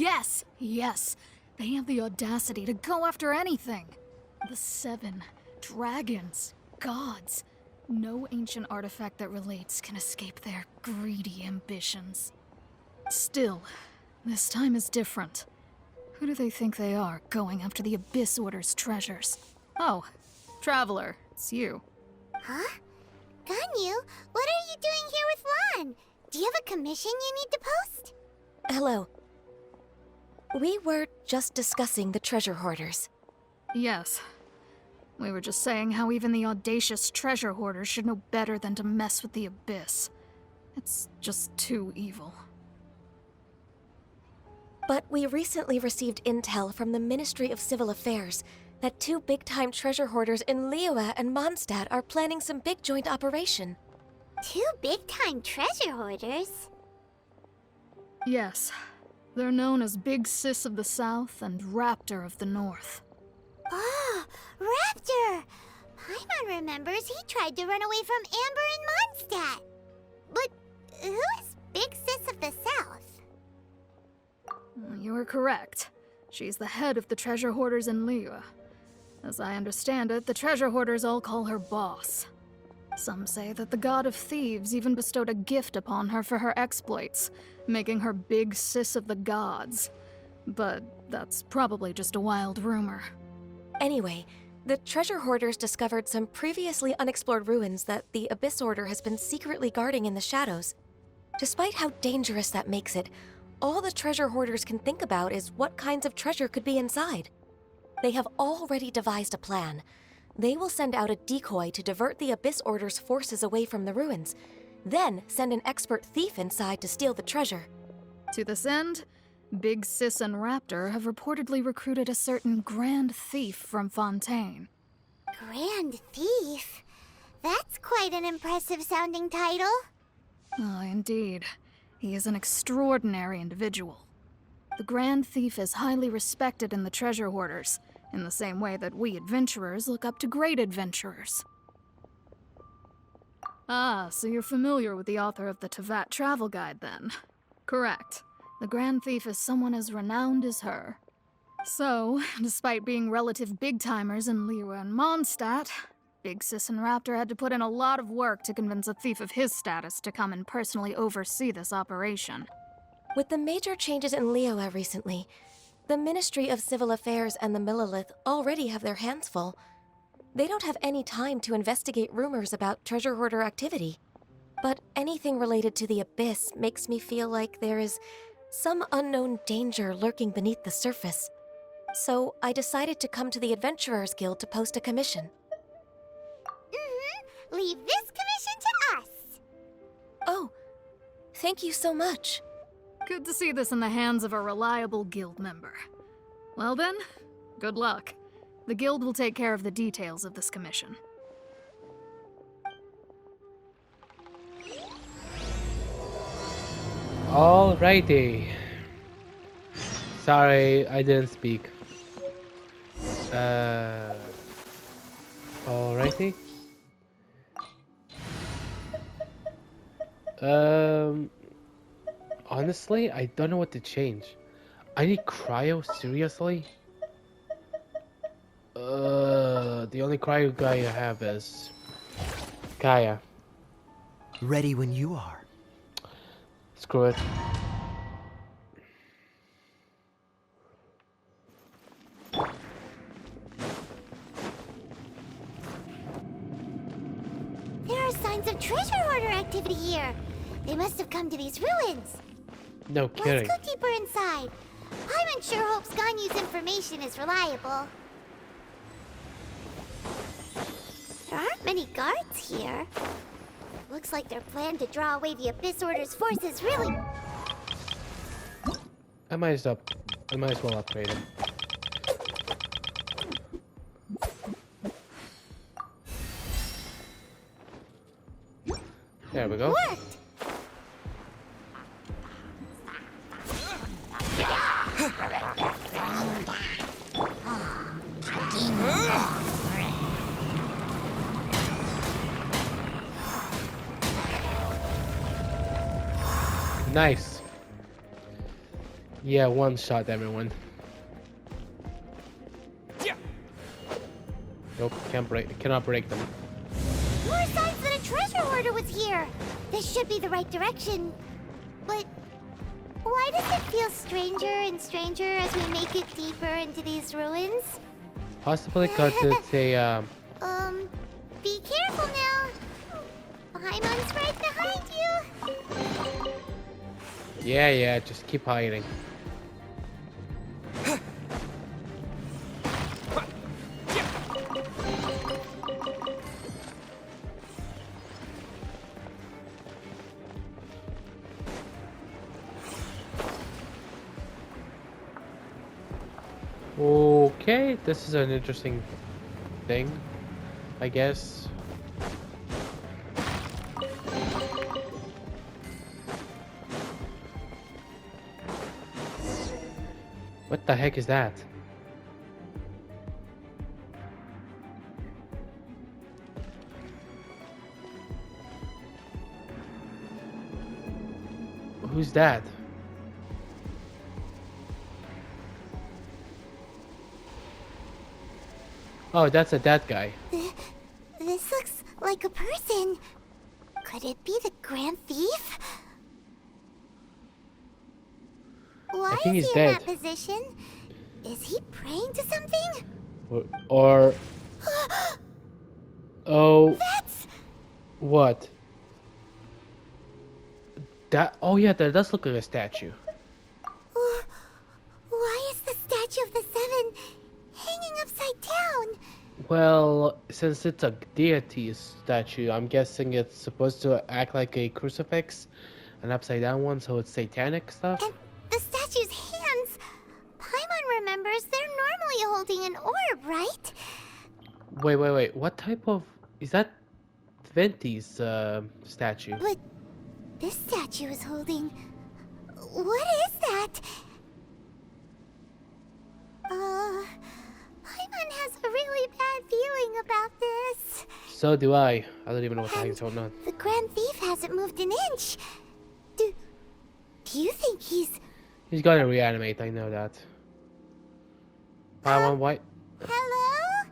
Yes, yes. They have the audacity to go after anything. The 7 dragons, gods. No ancient artifact that relates can escape their greedy ambitions. Still, this time is different. Who do they think they are, going after the Abyss Order's treasures? Oh, Traveler, it's you. Huh? Ganyu, what are you doing here with Lan? Do you have a commission you need to post? Hello. We were just discussing the treasure hoarders. Yes. We were just saying how even the audacious treasure hoarders should know better than to mess with the Abyss. It's just too evil. But we recently received intel from the Ministry of Civil Affairs that 2 big-time treasure hoarders in Liyue and Mondstadt are planning some big joint operation. 2 big-time treasure hoarders? Yes. They're known as Big Sis of the South and Raptor of the North. Oh, Raptor! Paimon remembers he tried to run away from Amber and Mondstadt. But who is Big Sis of the South? You are correct. She's the head of the treasure hoarders in Liyue. As I understand it, the treasure hoarders all call her boss. Some say that the god of thieves even bestowed a gift upon her for her exploits, making her Big Sis of the gods. But that's probably just a wild rumor. Anyway, the treasure hoarders discovered some previously unexplored ruins that the Abyss Order has been secretly guarding in the shadows. Despite how dangerous that makes it, all the treasure hoarders can think about is what kinds of treasure could be inside. They have already devised a plan. They will send out a decoy to divert the Abyss Order's forces away from the ruins, then send an expert thief inside to steal the treasure. To this end, Big Sis and Raptor have reportedly recruited a certain Grand Thief from Fontaine. Grand Thief? That's quite an impressive sounding title. Ah, indeed. He is an extraordinary individual. The Grand Thief is highly respected in the treasure hoarders, in the same way that we adventurers look up to great adventurers. Ah, so you're familiar with the author of the Tevat Travel Guide, then? Correct. The Grand Thief is someone as renowned as her. So, despite being relative big-timers in Liyue and Mondstadt, Big Sis and Raptor had to put in a lot of work to convince a thief of his status to come and personally oversee this operation. With the major changes in Liyue recently, the Ministry of Civil Affairs and the Millelith already have their hands full. They don't have any time to investigate rumors about treasure hoarder activity. But anything related to the Abyss makes me feel like there is some unknown danger lurking beneath the surface. So I decided to come to the Adventurers Guild to post a commission. Leave this commission to us. Oh, thank you so much. Good to see this in the hands of a reliable guild member. Well then, good luck. The guild will take care of the details of this commission. Alrighty. Sorry, I didn't speak. Alrighty. Honestly, I don't know what to change. I need cryo, seriously? The only cryo guy I have is Kaya. Ready when you are. Screw it. There are signs of treasure hoarder activity here. They must have come to these ruins. No kidding. Let's go deeper inside. Paimon sure hopes Ganyu's information is reliable. There aren't many guards here. Looks like their plan to draw away the Abyss Order's forces really... I might as well upgrade him. There we go. worked! Nice. Yeah, one shot everyone. Nope, cannot break them. More signs that a treasure hoarder was here. This should be the right direction. But why does it feel stranger and stranger as we make it deeper into these ruins? Possibly because it's a Be careful now. Paimon's right behind you. yeah, just keep hiding. Okay, this is an interesting thing, I guess. What the heck is that? Who's that? Oh, that's a dead guy. This looks like a person. Could it be the Grand Thief? Why I think is he's he in dead. that position? Is he praying to something? Or oh, That's... what? That, oh yeah, that does look like a statue. Why is the statue of the Seven hanging upside down? Well, since it's a deity statue, I'm guessing it's supposed to act like a crucifix, an upside down one, so it's satanic stuff. And the statue's hands... Paimon remembers they're normally holding an orb, right? Wait. What type of... Is that Venti's statue? But this statue is holding... What is that? Paimon has a really bad feeling about this. So do I. I don't even know what the heck is going on. The Grand Thief hasn't moved an inch. Do you think he's... He's gonna reanimate, I know that. I want white. Hello?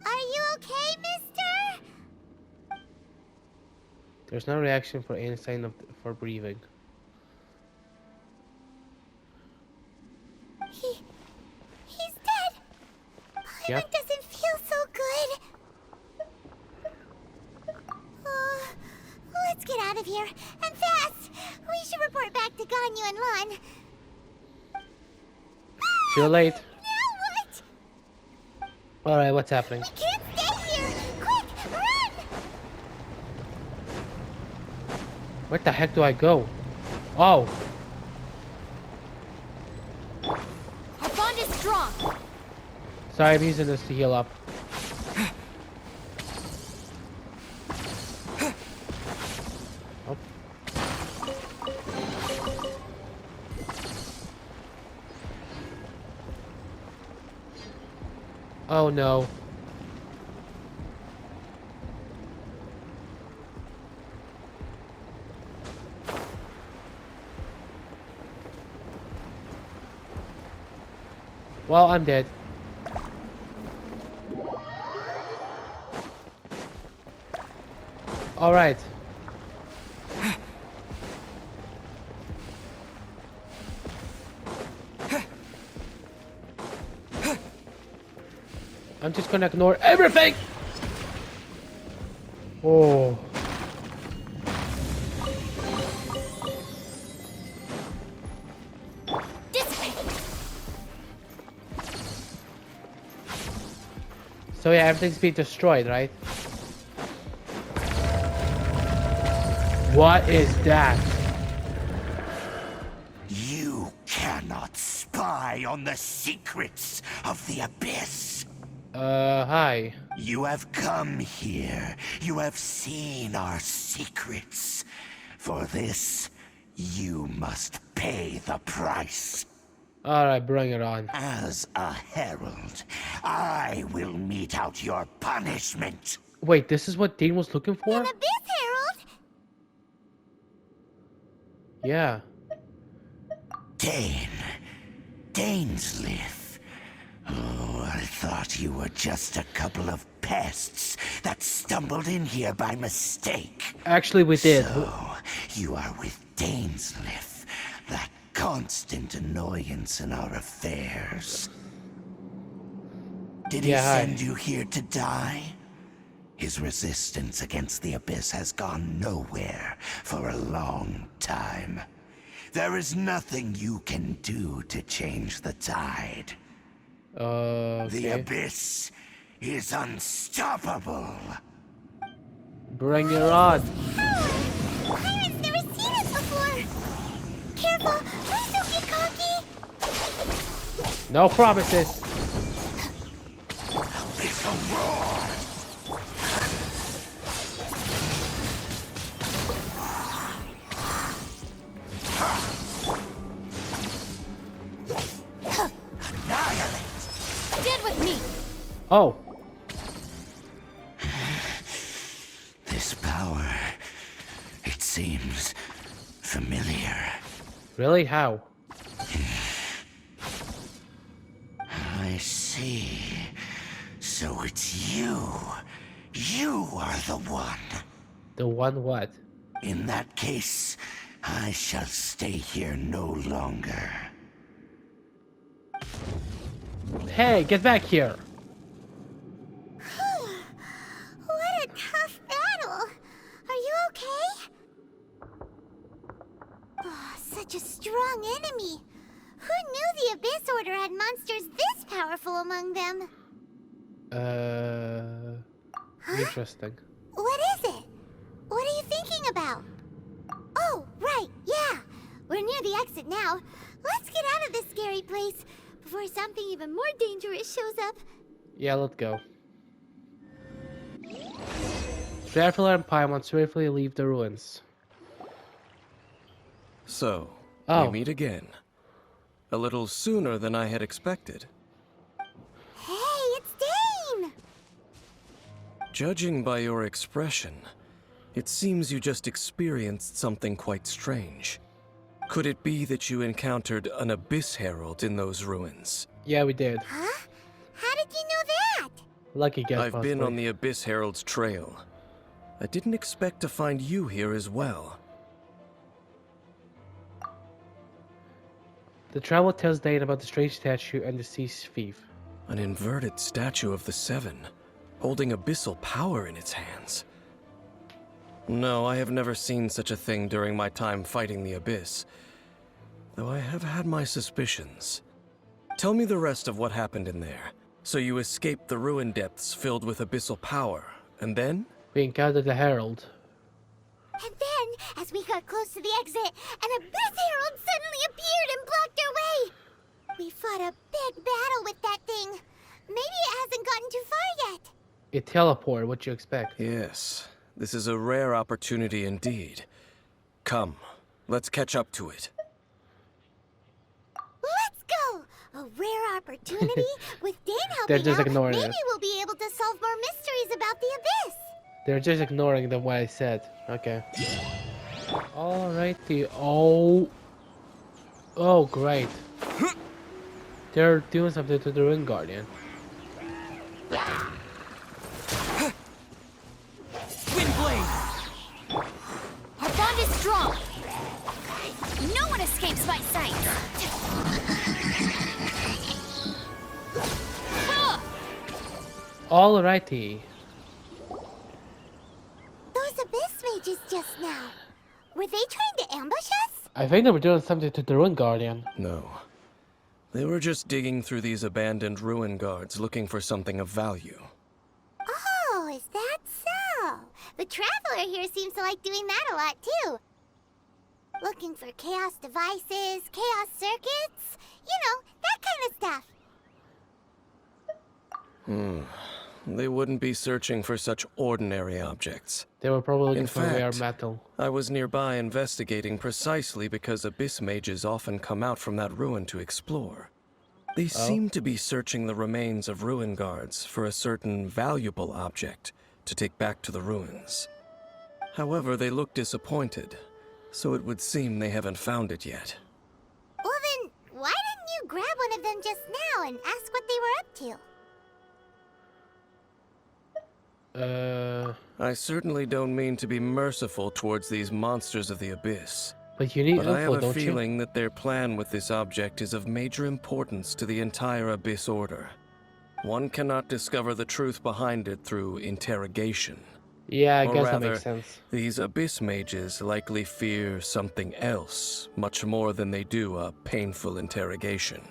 Are you okay, mister? There's no reaction for any sign for breathing. He's dead. Paimon Yep. doesn't feel so good. Let's get out of here, and fast. We should report back to Ganyu and Lan. Too late. Now what? Alright, what's happening? We can't stay here. Quick, run! Where the heck do I go? Oh, Our bond is strong. sorry, I'm using this to heal up. Oh. Oh no. Well, I'm dead. All right. I'm just gonna ignore everything. Oh. So yeah, everything's being destroyed, right? What is that? You cannot spy on the secrets of the Abyss. Hi. You have come here. You have seen our secrets. For this, you must pay the price. Alright, bring it on. As a herald, I will mete out your punishment. Wait, this is what Dean was looking for? An Abyss Herald? Yeah. Dane, Dainsleif. Oh, I thought you were just a couple of pests that stumbled in here by mistake. Actually, we did. So, you are with Dainsleif, that constant annoyance in our affairs. Did he send you here to die? His resistance against the Abyss has gone nowhere for a long time. There is nothing you can do to change the tide. Okay. The Abyss is unstoppable. Bring it on. Pirates never seen it before! Careful! Please don't get cocky! No promises. Abyssal roar! Annihilate! Dead with me! Oh. This power, it seems familiar. Really? How? I see. So it's you. You are the one. The one what? In that case, I shall stay here no longer. Hey, get back here. What a tough battle! Are you okay? Oh, such a strong enemy! Who knew the Abyss Order had monsters this powerful among them? Interesting. What is it? What are you thinking about? Oh, right, yeah! We're near the exit now. Let's get out of this scary place before something even more dangerous shows up. Yeah, let's go. Traveler and Paimon swiftly leave the ruins. So, Oh. we meet again. A little sooner than I had expected. Hey, it's Dane! Judging by your expression, it seems you just experienced something quite strange. Could it be that you encountered an Abyss Herald in those ruins? Yeah, we did. Huh? How did you know that? Lucky guess. I've been possibly. on the Abyss Herald's trail. I didn't expect to find you here as well. The travel tells Dane about the strange statue and the deceased thief. An inverted statue of the Seven, holding abyssal power in its hands. No, I have never seen such a thing during my time fighting the Abyss, though I have had my suspicions. Tell me the rest of what happened in there. So you escaped the ruin depths filled with abyssal power, and then? We encountered the Herald. And then, as we got close to the exit, an Abyss Herald suddenly appeared and blocked our way! We fought a big battle with that thing. Maybe it hasn't gotten too far yet. It teleported, what you expect? Yes, this is a rare opportunity indeed. Come, let's catch up to it. Let's go! A rare opportunity? With Dane They're helping just out, ignoring maybe it. we'll be able to solve more mysteries about the Abyss. They're just ignoring the what I said. Okay. Alrighty. Oh. Oh, great. They're doing something to the Ruin Guardian. Windblade! Our bond is strong! No one escapes my sight! Alrighty. Those Abyss mages just now. Were they trying to ambush us? I think they were doing something to the Ruin Guardian. No. They were just digging through these abandoned ruin guards looking for something of value. Oh, is that so? The Traveler here seems to like doing that a lot, too. Looking for chaos devices, chaos circuits, you know, that kind of stuff. They wouldn't be searching for such ordinary objects. They were probably looking In for rare fact, metal. I was nearby investigating precisely because Abyss mages often come out from that ruin to explore. They seem to be searching the remains of ruin guards for a certain valuable object to take back to the ruins. However, they look disappointed, so it would seem they haven't found it yet. Well then, why didn't you go grab one of them just now and ask what they were up to. I certainly don't mean to be merciful towards these monsters of the Abyss. But you need But I have info, a don't you? feeling that their plan with this object is of major importance to the entire Abyss Order. One cannot discover the truth behind it through interrogation. Yeah, I Or guess that rather, makes sense. these Abyss mages likely fear something else, much more than they do a painful interrogation.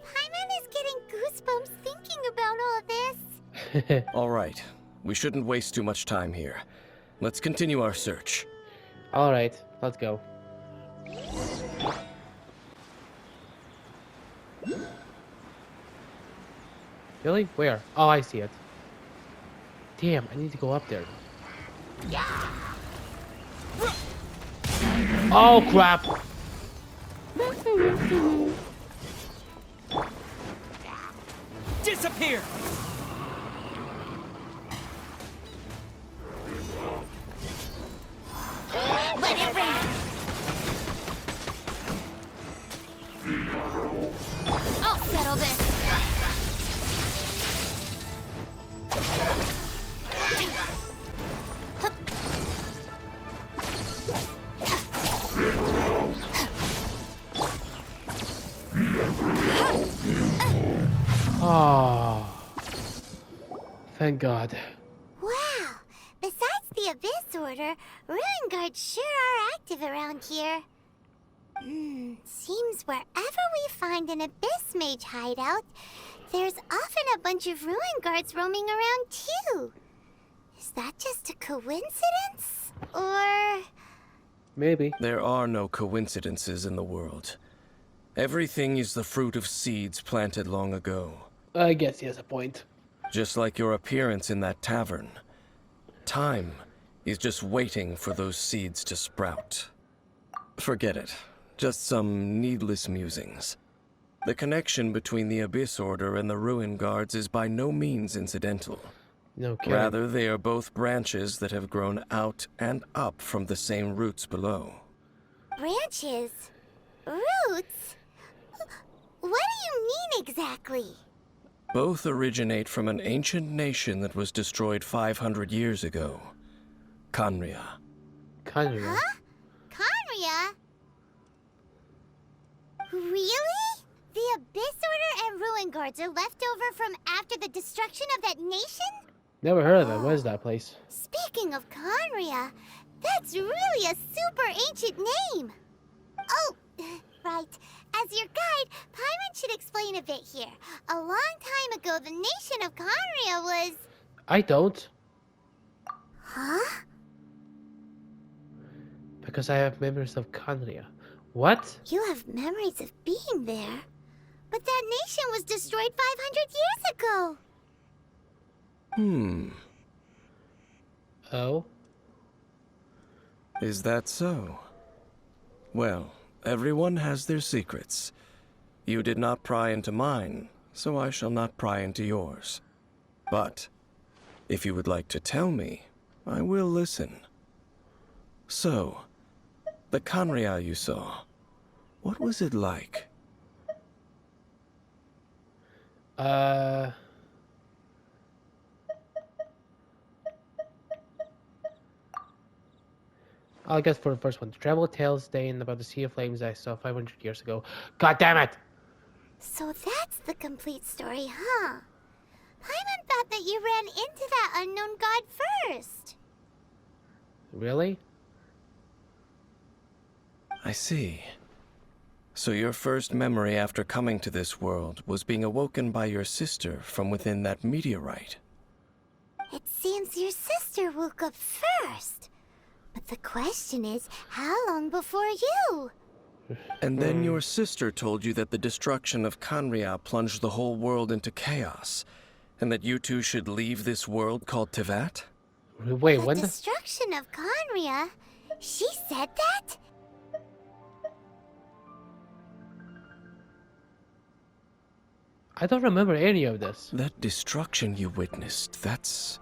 Paimon is getting goosebumps thinking about all this. Alright, we shouldn't waste too much time here. Let's continue our search. Alright, let's go. Really? Where? Oh, I see it. Damn, I need to go up there. Oh, crap! Disappear! Let it rain! I'll settle this. Oh. Thank God. Wow! Besides the Abyss Order, Ruin Guards sure are active around here. Seems wherever we find an Abyss Mage hideout, there's often a bunch of Ruin Guards roaming around too. Is that just a coincidence? Or... Maybe. There are no coincidences in the world. Everything is the fruit of seeds planted long ago. I guess he has a point. Just like your appearance in that tavern. Time is just waiting for those seeds to sprout. Forget it. Just some needless musings. The connection between the Abyss Order and the Ruin Guards is by no means incidental. No kidding. Rather, they are both branches that have grown out and up from the same roots below. branches? Roots? What do you mean exactly? Both originate from an ancient nation that was destroyed 500 years ago. Khaenri'ah. Khaenri'ah. Huh? Khaenri'ah? Really? The Abyss Order and Ruin Guards are left over from after the destruction of that nation? Never heard of it. What is that place? Speaking of Khaenri'ah, that's really a super ancient name. Oh, right. As your guide, Paimon should explain a bit here. A long time ago, the nation of Khaenri'ah was... I don't. Huh? Because I have memories of Khaenri'ah. What? You have memories of being there. But that nation was destroyed 500 years ago. Oh? Is that so? Well, everyone has their secrets. You did not pry into mine, so I shall not pry into yours. But, if you would like to tell me, I will listen. So, the Khaenri'ah you saw, what was it like? I guess for the first one, travel tales saying about the Sea of Flames I saw 500 years ago. God damn it! So that's the complete story, huh? Paimon thought that you ran into that unknown god first. Really? I see. So your first memory after coming to this world was being awoken by your sister from within that meteorite. It seems your sister woke up first. But the question is, how long before you? And then your sister told you that the destruction of Khaenri'ah plunged the whole world into chaos, and that you two should leave this world called Tevat? Wait, The when the... destruction of Khaenri'ah? She said that? I don't remember any of this. That destruction you witnessed, that's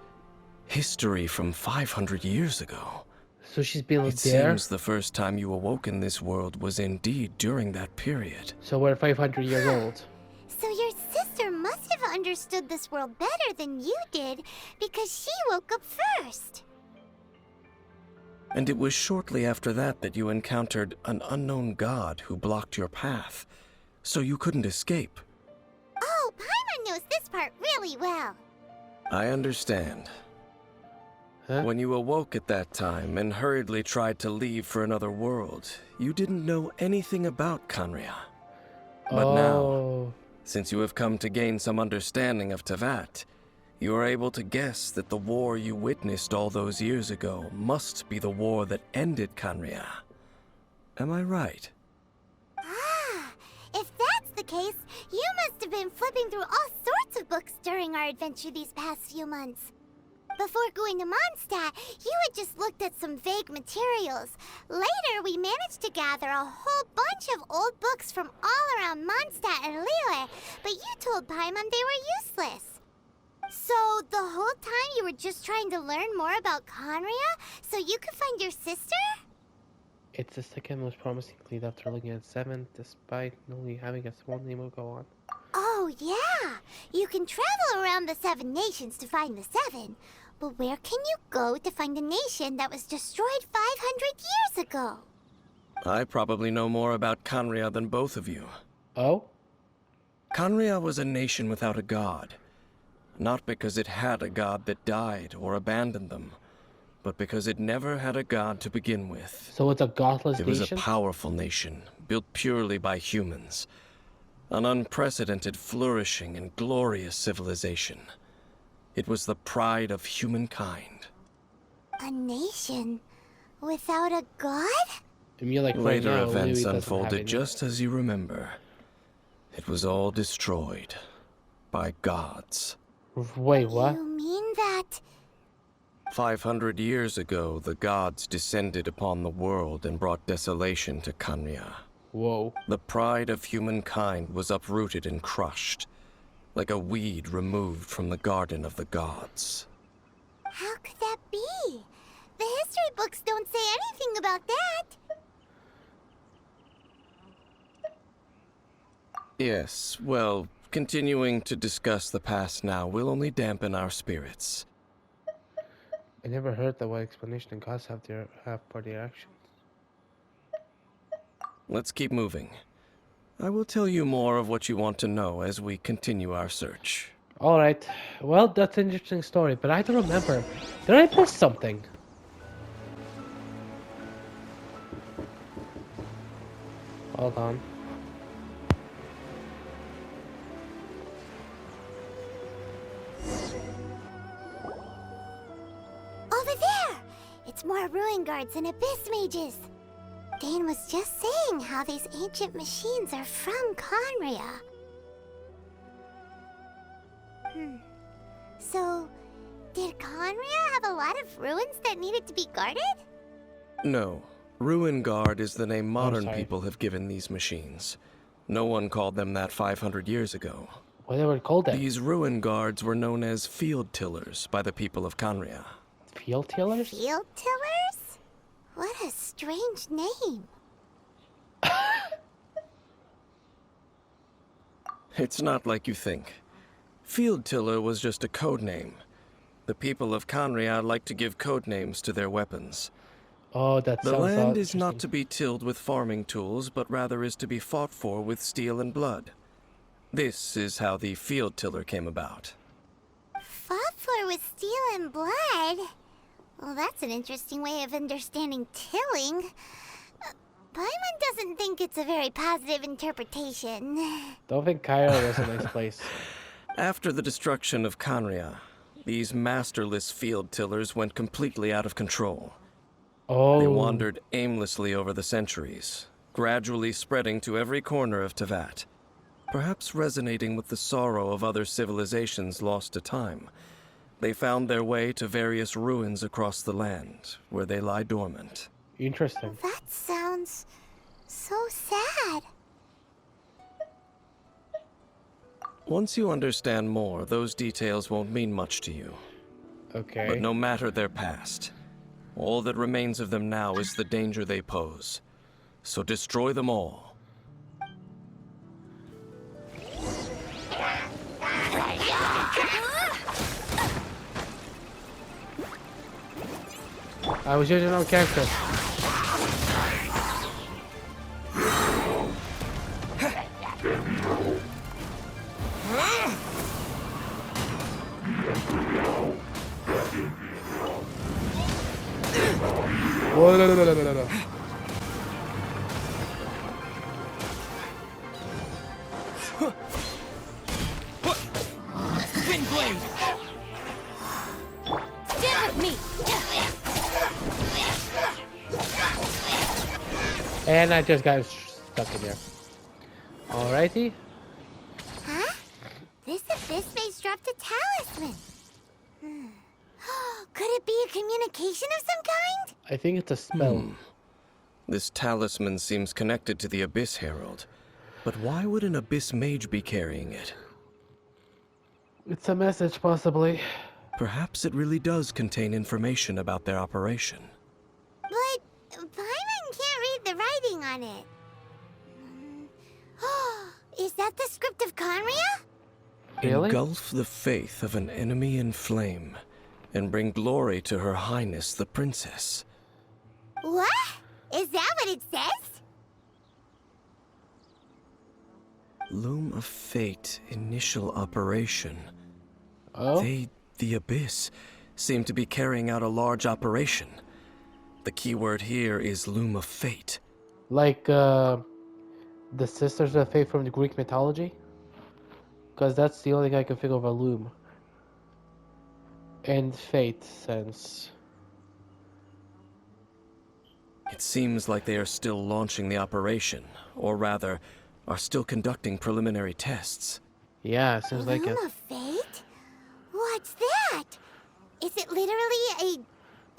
history from 500 years ago. So she's been It there. seems the first time you awoke in this world was indeed during that period. So we're 500 years old. So your sister must have understood this world better than you did, because she woke up first. And it was shortly after that that you encountered an unknown god who blocked your path, so you couldn't escape. Oh, Paimon knows this part really well. I understand. Huh? When you awoke at that time and hurriedly tried to leave for another world, you didn't know anything about Khaenri'ah. But now, Oh. since you have come to gain some understanding of Teyvat, you are able to guess that the war you witnessed all those years ago must be the war that ended Khaenri'ah. Am I right? Ah, if that's the case, you must have been flipping through all sorts of books during our adventure these past few months. Before going to Mondstadt, you had just looked at some vague materials. Later, we managed to gather a whole bunch of old books from all around Mondstadt and Liyue, but you told Paimon they were useless. So, the whole time you were just trying to learn more about Khaenri'ah so you could find your sister? It's the second most promising lead after looking at 7, despite only having a small name to go on. Oh, yeah. You can travel around the 7 nations to find the 7. But where can you go to find a nation that was destroyed 500 years ago? I probably know more about Khaenri'ah than both of you. Oh? Khaenri'ah was a nation without a god. Not because it had a god that died or abandoned them, but because it never had a god to begin with. So it's a godless It was a nation? powerful nation, built purely by humans. An unprecedented, flourishing, and glorious civilization. It was the pride of humankind. A nation without a god? I mean, like right Later now, events Liyue doesn't have unfolded any. just as you remember. It was all destroyed by gods. Wait, what? You mean that... 500 years ago, the gods descended upon the world and brought desolation to Khaenri'ah. Whoa. The pride of humankind was uprooted and crushed, like a weed removed from the garden of the gods. How could that be? The history books don't say anything about that. Yes, well, continuing to discuss the past now will only dampen our spirits. I never heard that what explanation the gods have for their actions. Let's keep moving. I will tell you more of what you want to know as we continue our search. Alright. Well, that's an interesting story, but I don't remember. Did I miss something? Hold on. Over there! It's more ruin guards and abyss mages. Dane was just saying how these ancient machines are from Khaenri'ah. So, did Khaenri'ah have a lot of ruins that needed to be guarded? No. Ruin Guard is the name modern sorry. people have given these machines. No one called them that 500 years ago. What they were called that? These Ruin Guards were known as Field Tillers by the people of Khaenri'ah. Field tillers? Field tillers? What a strange name. It's not like you think. Field Tiller was just a code name. The people of Khaenri'ah like to give code names to their weapons. Oh, that The sounds land is not interesting. to be tilled with farming tools, but rather is to be fought for with steel and blood. This is how the Field Tiller came about. Fought for with steel and blood? Well, that's an interesting way of understanding tilling. Paimon doesn't think it's a very positive interpretation. Don't think Cairo was a nice place. After the destruction of Khaenri'ah, these masterless field tillers went completely out of control. Oh. They wandered aimlessly over the centuries, gradually spreading to every corner of Teyvat, perhaps resonating with the sorrow of other civilizations lost to time. They found their way to various ruins across the land, where they lie dormant. Interesting. That sounds so sad. Once you understand more, those details won't mean much to you. Okay. But no matter their past, All that remains of them now is the danger they pose. So destroy them all. I was using on character. Whoa, no. Wind blade! Stand with me! And I just got stuck in there. Alrighty. Huh? This abyss base dropped a talisman. Could it be a communication of some kind? I think it's a spell. This talisman seems connected to the Abyss Herald. But why would an Abyss Mage be carrying it? It's a message, possibly. Perhaps it really does contain information about their operation. But Paimon can't read the writing on it. Is that the script of Conria? Really? Engulf the faith of an enemy in flame, and bring glory to Her Highness the Princess. What? Is that what it says? Loom of Fate initial operation. Oh? The Abyss, seem to be carrying out a large operation. The keyword here is Loom of Fate. Like, the Sisters of Fate from the Greek mythology? Because that's the only thing I can think of a loom. And fate sense. It seems like they are still launching the operation, or rather, are still conducting preliminary tests. Yeah, it seems like it. Loom of Fate? What's that? Is it literally a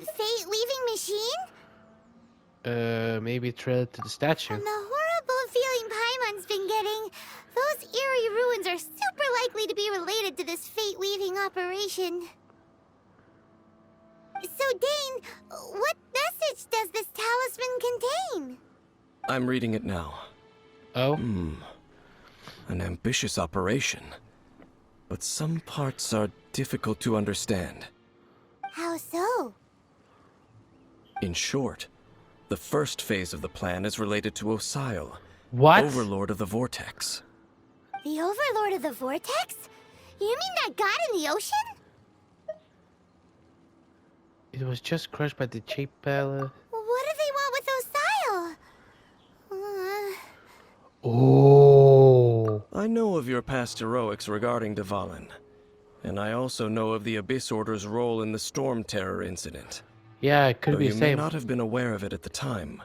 fate-leaving machine? Maybe it's related to the statue. From the horrible feeling Paimon's been getting, those eerie ruins are super likely to be related to this fate-leaving operation. So, Dane, what message does this talisman contain? I'm reading it now. Oh? An ambitious operation. But some parts are difficult to understand. How so? In short, the first phase of the plan is related to Osile, What? Overlord of the Vortex. The Overlord of the Vortex? You mean that god in the ocean? It was just crushed by the cheap What do they want with Osile? Oh. I know of your past heroics regarding Dvalin, and I also know of the Abyss Order's role in the Storm Terror incident. Yeah, it could Though be you the may same. not have been aware of it at the time,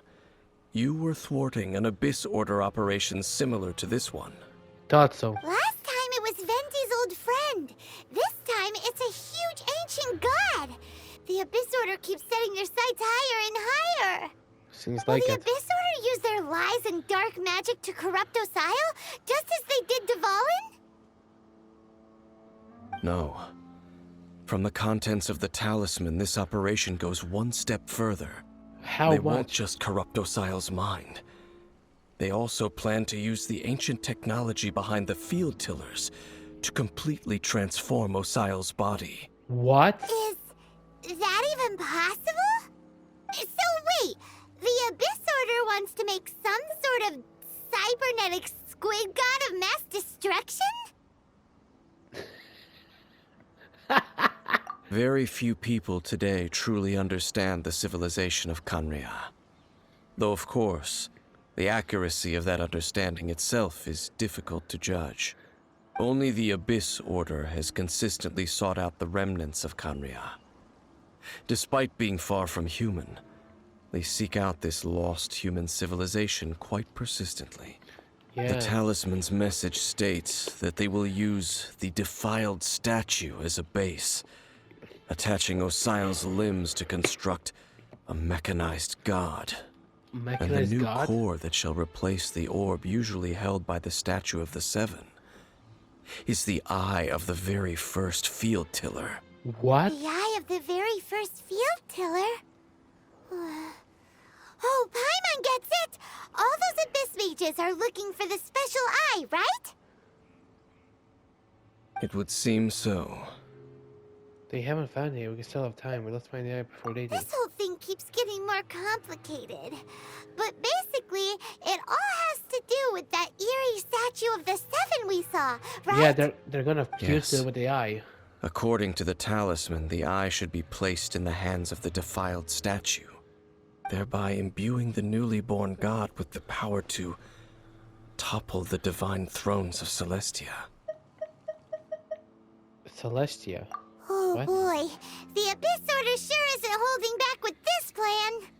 you were thwarting an Abyss Order operation similar to this one. Thought so. Last time it was Venti's old friend. This time it's a huge ancient god. The Abyss Order keeps setting their sights higher and higher. Seems Will like the it. Abyss Order use their lies and dark magic to corrupt Osile, just as they did Dvalin? No. From the contents of the talisman, this operation goes one step further. How They much? won't just corrupt Osile's mind. They also plan to use the ancient technology behind the field tillers to completely transform Osile's body. What? Is that even possible? So wait, the Abyss Order wants to make some sort of cybernetic squid god of mass destruction? Very few people today truly understand the civilization of Kanria. Though, of course, the accuracy of that understanding itself is difficult to judge. Only the Abyss Order has consistently sought out the remnants of Kanria. Despite being far from human, they seek out this lost human civilization quite persistently. Yeah. The talisman's message states that they will use the defiled statue as a base, attaching Osile's limbs to construct a mechanized god. And the Mechanized new god? core that shall replace the orb usually held by the statue of the Seven is the eye of the very first field tiller. What? The eye of the very first field tiller? Oh, Paimon gets it! All those Abyss mages are looking for the special eye, right? It would seem so. They haven't found it. We can still have time. But let's find out before they do. This whole thing keeps getting more complicated. But basically, it all has to do with that eerie statue of the Seven we saw, right? Yeah, they're gonna pierce Yes. it with the eye. According to the talisman, the eye should be placed in the hands of the defiled statue, thereby imbuing the newly born god with the power to topple the divine thrones of Celestia. Celestia. Oh What? boy, the Abyss Order sure isn't holding back with this plan.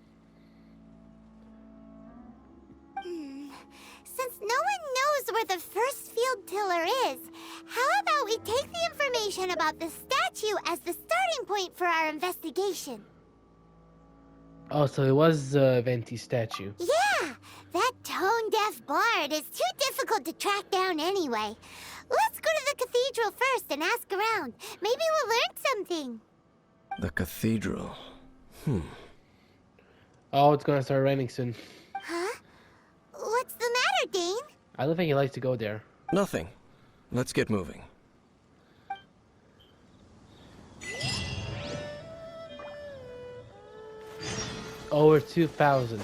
Since no one knows where the first field tiller is, how about we take the information about the statue as the starting point for our investigation? Oh, so it was Venti's statue. Yeah, that tone-deaf bard is too difficult to track down anyway. Let's go to the cathedral first and ask around. Maybe we'll learn something. The cathedral. Oh, it's gonna start raining soon. Huh? What's the matter, Dane? I don't think he likes to go there. Nothing. Let's get moving. Over 2,000.